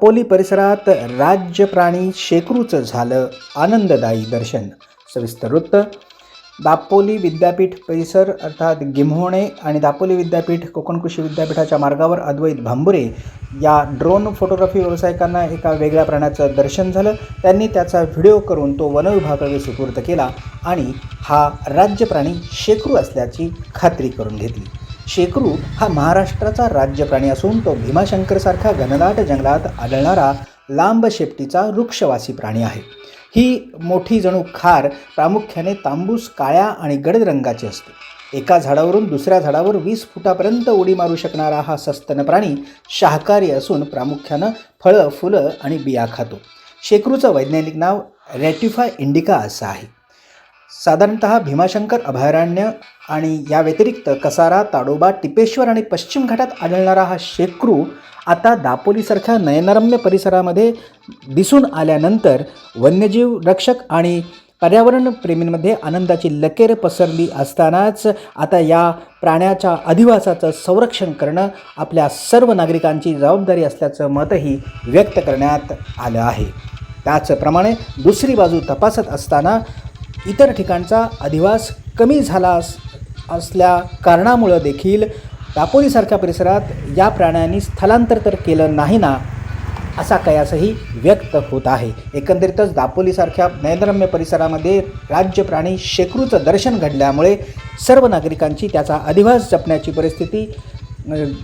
दापोली परिसरात राज्य प्राणी शेकरूचं झालं आनंददायी दर्शन. सविस्तर वृत्त. दापोली विद्यापीठ परिसर अर्थात गिम्होणे आणि दापोली विद्यापीठ कोकण कृषी विद्यापीठाच्या मार्गावर अद्वैत भांबुरे या ड्रोन फोटोग्राफी व्यावसायिकांना एका वेगळ्या प्राण्याचं दर्शन झालं. त्यांनी त्याचा व्हिडिओ करून तो वनविभागाकडे सुपूर्द केला आणि हा राज्य प्राणी शेकरू असल्याची खात्री करून घेतली. शेकरू हा महाराष्ट्राचा राज्य प्राणी असून तो भीमाशंकरसारख्या घनदाट जंगलात आढळणारा लांब शेपटीचा वृक्षवासी प्राणी आहे. ही मोठी जणू खार प्रामुख्याने तांबूस काळ्या आणि गडद रंगाची असते. एका झाडावरून दुसऱ्या झाडावर 20 फुटापर्यंत उडी मारू शकणारा हा सस्तन प्राणी शाकाहारी असून प्रामुख्यानं फळं, फुलं आणि बिया खातो. शेकरूचं वैज्ञानिक नाव रॅटिफा इंडिका असं आहे. साधारणतः भीमाशंकर अभयारण्य आणि या व्यतिरिक्त कसारा, ताडोबा, टिपेश्वर आणि पश्चिम घाटात आढळणारा हा शेकरू आता दापोलीसारख्या नयनरम्य परिसरामध्ये दिसून आल्यानंतर वन्यजीव रक्षक आणि पर्यावरण प्रेमींमध्ये आनंदाची लकेर पसरली असतानाच आता या प्राण्याच्या अधिवासाचं संरक्षण करणं आपल्या सर्व नागरिकांची जबाबदारी असल्याचं मतही व्यक्त करण्यात आलं आहे. त्याचप्रमाणे दुसरी बाजू तपासत असताना इतर ठिकाणचा अधिवास कमी झाला असल्या कारणामुळं देखील दापोलीसारख्या परिसरात या प्राण्यांनी स्थलांतर तर केलं नाही ना, असा कयासही व्यक्त होत आहे. एकंदरीतच दापोलीसारख्या नयनरम्य परिसरामध्ये राज्य प्राणी शेकरूचं दर्शन घडल्यामुळे सर्व नागरिकांची त्याचा अधिवास जपण्याची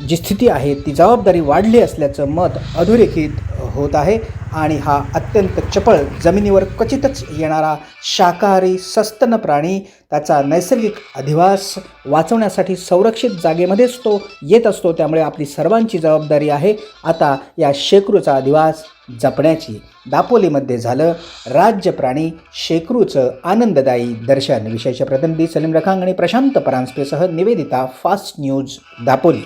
जी स्थिती आहे ती जबाबदारी वाढली असल्याचं मत अधोरेखित होत आहे. आणि हा अत्यंत चपळ जमिनीवर क्वचितच येणारा शाकाहारी सस्तन प्राणी त्याचा नैसर्गिक अधिवास वाचवण्यासाठी संरक्षित जागेमध्येच तो येत असतो. त्यामुळे आपली सर्वांची जबाबदारी आहे आता या शेकरूचा अधिवास जपण्याची. दापोलीमध्ये झालं राज्य प्राणी शेकरूचं आनंददायी दर्शन. विशेष प्रतिनिधी सलीम रखांग आणि प्रशांत परांजपेसह निवेदिता, फास्ट न्यूज, दापोली.